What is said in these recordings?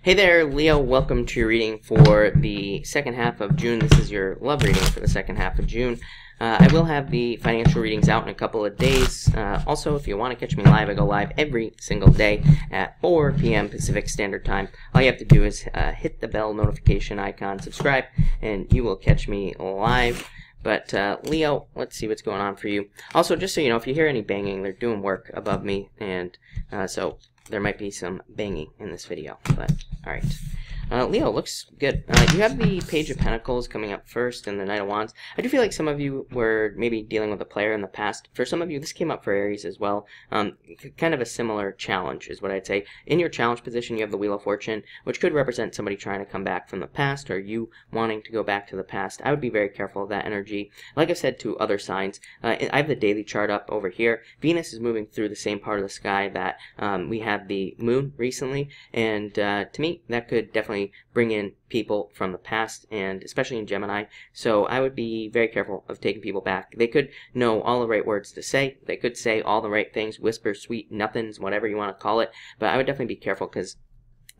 Hey there, Leo. Welcome to your reading for the second half of June. This is your love reading for the second half of June. I will have the financial readings out in a couple of days. Also, if you want to catch me live, I go live every single day at 4 p.m. Pacific Standard Time. All you have to do is hit the bell notification icon, subscribe, and you will catch me live. But Leo, let's see what's going on for you. Also, just so you know, if you hear any banging, they're doing work above me, and so there might be some banging in this video. But all right. Leo, looks good. You have the Page of Pentacles coming up first and the Knight of Wands. I do feel like some of you were maybe dealing with a player in the past. For some of you, this came up for Aries as well. Kind of a similar challenge is what I'd say. In your challenge position, you have the Wheel of Fortune, which could represent somebody trying to come back from the past or you wanting to go back to the past. I would be very careful of that energy. Like I've said to other signs, I have the daily chart up over here. Venus is moving through the same part of the sky that we had the moon recently, and to me, that could definitely bring in people from the past, and especially in Gemini. So I would be very careful of taking people back. They could know all the right words to say. They could say all the right things, whisper sweet nothings, whatever you want to call it. But I would definitely be careful because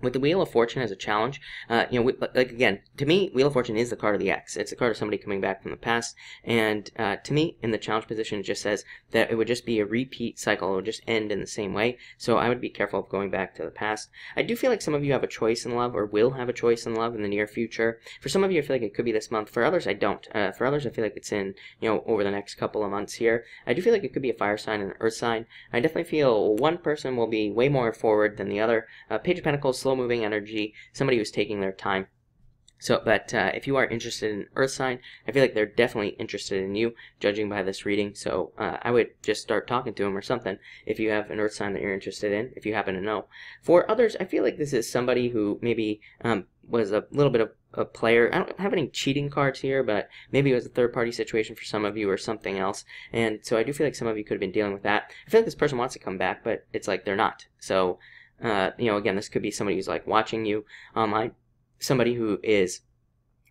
with the Wheel of Fortune as a challenge, like again, to me, Wheel of Fortune is the card of the X. It's a card of somebody coming back from the past, and to me, in the challenge position, it just says that it would just be a repeat cycle. It would just end in the same way, so I would be careful of going back to the past. I do feel like some of you have a choice in love, or will have a choice in love in the near future. For some of you, I feel like it could be this month. For others, I don't. For others, I feel like it's in, over the next couple of months here. I do feel like it could be a fire sign and an earth sign. I definitely feel one person will be way more forward than the other. Page of Pentacles, slow-moving energy, somebody who's taking their time. So, but if you are interested in earth sign, I feel like they're definitely interested in you, judging by this reading. So I would just start talking to them or something if you have an earth sign that you're interested in, if you happen to know. For others, I feel like this is somebody who maybe was a little bit of a player. I don't have any cheating cards here, but maybe it was a third-party situation for some of you or something else. And so I do feel like some of you could have been dealing with that. I feel like this person wants to come back, but it's like they're not. So again, this could be somebody who's like watching you online, somebody who is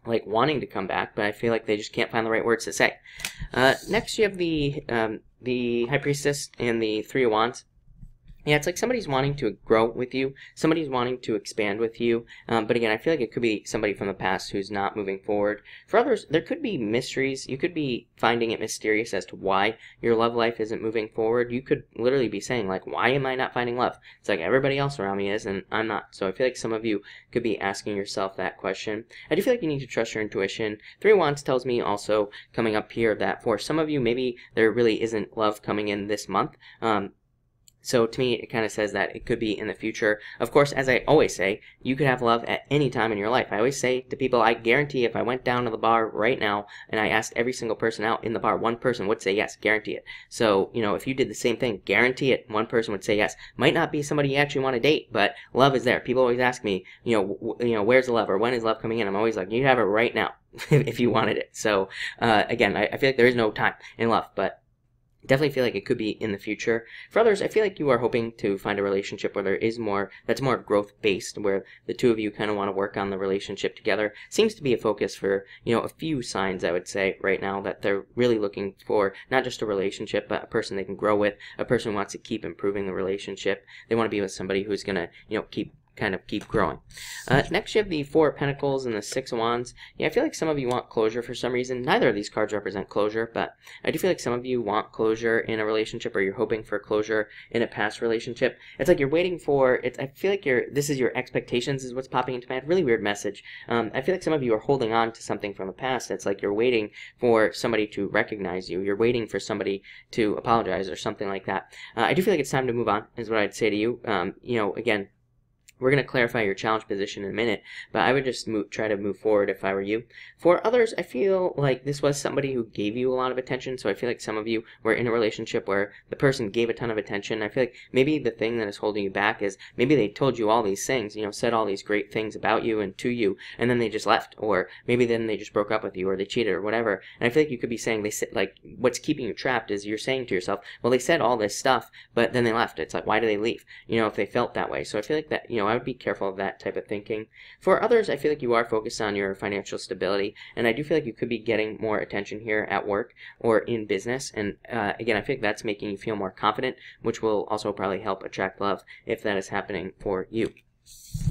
like wanting to come back, but I feel like they just can't find the right words to say. Next, you have the High Priestess and the Three of Wands. Yeah, it's like somebody's wanting to grow with you, somebody's wanting to expand with you, but again, I feel like it could be somebody from the past who's not moving forward. For others, there could be mysteries. You could be finding it mysterious as to why your love life isn't moving forward. You could literally be saying, like, why am I not finding love? It's like everybody else around me is, and I'm not. So I feel like some of you could be asking yourself that question. I do feel like you need to trust your intuition. Three of Wands tells me also coming up here that for some of you, maybe there really isn't love coming in this month. So to me, it kind of says that it could be in the future. Of course, as I always say, you could have love at any time in your life. I always say to people, I guarantee if I went down to the bar right now and I asked every single person out in the bar, one person would say yes, guarantee it. So, if you did the same thing, guarantee it, one person would say yes. Might not be somebody you actually want to date, but love is there. People always ask me, where's the love, or when is love coming in? I'm always like, you have it right now if you wanted it. So, again, I feel like there is no time in love, but definitely feel like it could be in the future. For others, I feel like you are hoping to find a relationship where there is more, that's more growth-based, where the two of you kind of want to work on the relationship together. Seems to be a focus for, a few signs, I would say, right now, that they're really looking for not just a relationship, but a person they can grow with, a person who wants to keep improving the relationship. They want to be with somebody who's going to, keep growing. Next, you have the Four of Pentacles and the Six of Wands. Yeah, I feel like some of you want closure for some reason. Neither of these cards represent closure, but I do feel like some of you want closure in a relationship, or you're hoping for closure in a past relationship. It's like you're waiting for it. I feel like this is your expectations is what's popping into my head. Really weird message. I feel like some of you are holding on to something from the past. It's like you're waiting for somebody to recognize you. You're waiting for somebody to apologize or something like that. I do feel like it's time to move on, is what I'd say to you. Again, we're going to clarify your challenge position in a minute, but I would just try to move forward if I were you. For others, I feel like this was somebody who gave you a lot of attention, so I feel like some of you were in a relationship where the person gave a ton of attention. I feel like maybe the thing that is holding you back is maybe they told you all these things, said all these great things about you and to you, and then they just left, or maybe then they just broke up with you, or they cheated, or whatever. And I feel like you could be saying, what's keeping you trapped is you're saying to yourself, well, they said all this stuff, but then they left. It's like, why did they leave? If they felt that way. So I feel like that, I would be careful of that type of thinking. For others, I feel like you are focused on your financial stability, and I do feel like you could be getting more attention here at work or in business, and again, I feel like that's making you feel more confident, which will also probably help attract love if that is happening for you.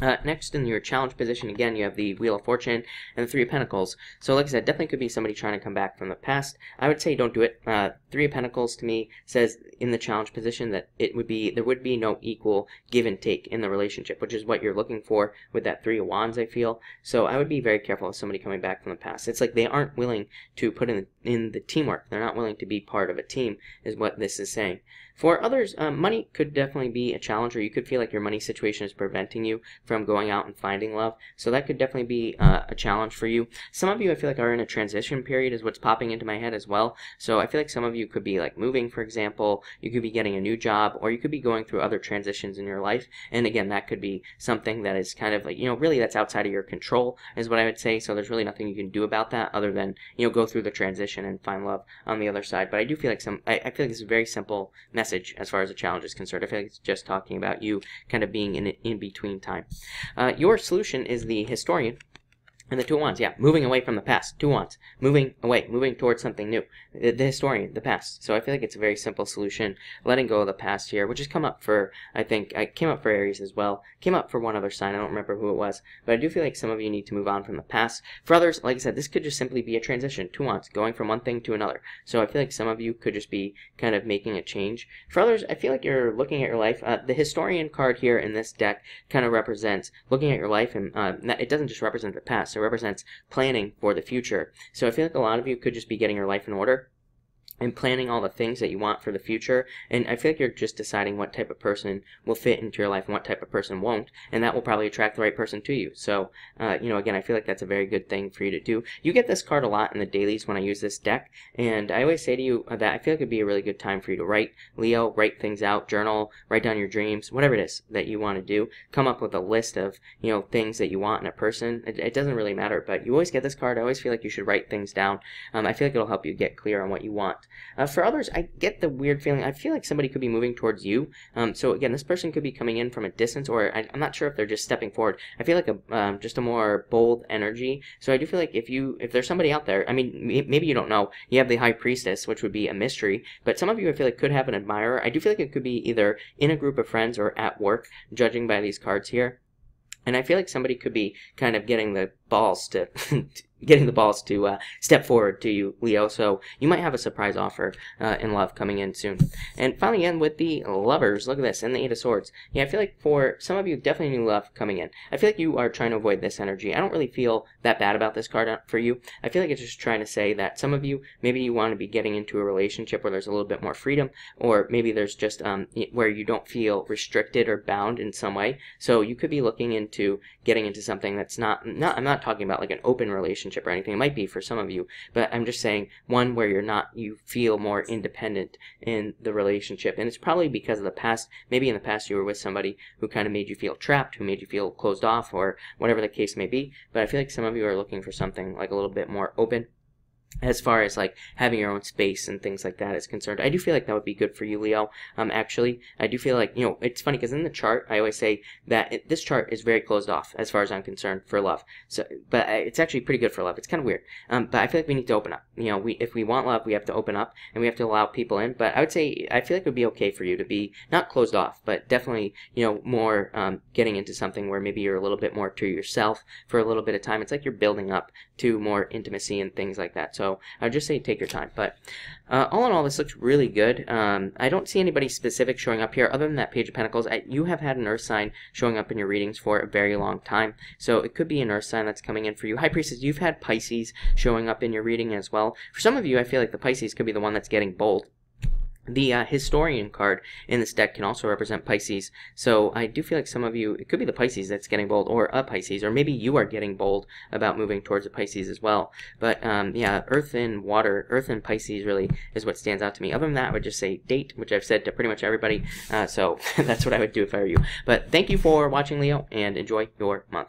Next, in your challenge position, again, you have the Wheel of Fortune and the Three of Pentacles. So like I said, definitely could be somebody trying to come back from the past. I would say don't do it. Three of Pentacles to me says in the challenge position that there would be no equal give and take in the relationship, which is what you're looking for with that Three of Wands, I feel. So I would be very careful with somebody coming back from the past. It's like they aren't willing to put in the teamwork. They're not willing to be part of a team, is what this is saying. For others, money could definitely be a challenge, or you could feel like your money situation is preventing you from going out and finding love. So that could definitely be a challenge for you. Some of you, I feel like, are in a transition period is what's popping into my head as well. So I feel like some of you could be like moving, for example. You could be getting a new job, or you could be going through other transitions in your life. And again, that could be something that is kind of like, really that's outside of your control is what I would say. So there's really nothing you can do about that other than, go through the transition and find love on the other side. But I do feel like I feel like it's a very simple message as far as the challenge is concerned. I feel like it's just talking about you kind of being in an in-between time. Your solution is the Historian and the Two of Wands. Yeah, moving away from the past. Two Wands. Moving away. Moving towards something new. The Historian, the past. So I feel like it's a very simple solution. Letting go of the past here, which has come up for, I think, came up for Aries as well. Came up for one other sign. I don't remember who it was. But I do feel like some of you need to move on from the past. For others, like I said, this could just simply be a transition. Two Wands. Going from one thing to another. So I feel like some of you could just be kind of making a change. For others, I feel like you're looking at your life. The Historian card here in this deck kind of represents looking at your life, and it doesn't just represent the past. It represents planning for the future. So I feel like a lot of you could just be getting your life in order and planning all the things that you want for the future. And I feel like you're just deciding what type of person will fit into your life and what type of person won't, and that will probably attract the right person to you. So again, I feel like that's a very good thing for you to do. You get this card a lot in the dailies when I use this deck, and I always say to you that I feel like it'd be a really good time for you to write, Leo, write things out, journal, write down your dreams, whatever it is that you want to do. Come up with a list of things that you want in a person. It doesn't really matter, but you always get this card. I always feel like you should write things down. I feel like it'll help you get clear on what you want. For others, I get the weird feeling, I feel like somebody could be moving towards you. So again, this person could be coming in from a distance, or I'm not sure if they're just stepping forward. I feel like just a more bold energy. So I do feel like if there's somebody out there, I mean, maybe you don't know, you have the High Priestess, which would be a mystery, but some of you I feel like could have an admirer. I do feel like it could be either in a group of friends or at work, judging by these cards here. And I feel like somebody could be kind of getting the balls to step forward to you, Leo. So you might have a surprise offer in love coming in soon. And finally, end with the Lovers. Look at this, and the Eight of Swords. Yeah, I feel like for some of you, definitely new love coming in. I feel like you are trying to avoid this energy. I don't really feel that bad about this card for you. I feel like it's just trying to say that some of you, maybe you want to be getting into a relationship where there's a little bit more freedom, or maybe there's just where you don't feel restricted or bound in some way. So you could be looking into getting into something that's not I'm not talking about like an open relationship or anything. It might be for some of you, but I'm just saying one where you feel more independent in the relationship. And it's probably because of the past. Maybe in the past you were with somebody who kind of made you feel trapped, who made you feel closed off, or whatever the case may be. But I feel like some of you are looking for something like a little bit more open as far as like having your own space and things like that is concerned. I do feel like that would be good for you, Leo. Actually, I do feel like, it's funny because in the chart, I always say that this chart is very closed off as far as I'm concerned for love. So, but it's actually pretty good for love. It's kind of weird. But I feel like we need to open up. If we want love, we have to open up and we have to allow people in. But I would say, I feel like it would be okay for you to be not closed off, but definitely, more getting into something where maybe you're a little bit more to yourself for a little bit of time. It's like you're building up to more intimacy and things like that. So I would just say take your time. But all in all, this looks really good. I don't see anybody specific showing up here other than that Page of Pentacles. You have had an Earth sign showing up in your readings for a very long time. So it could be an Earth sign that's coming in for you. High Priestess, you've had Pisces showing up in your reading as well. For some of you, I feel like the Pisces could be the one that's getting bold. The Historian card in this deck can also represent Pisces, so I do feel like some of you, it could be the Pisces that's getting bold, or a Pisces, or maybe you are getting bold about moving towards a Pisces as well. But yeah, Earth and Water, Earth and Pisces really is what stands out to me. Other than that, I would just say date, which I've said to pretty much everybody, so that's what I would do if I were you. But thank you for watching, Leo, and enjoy your month.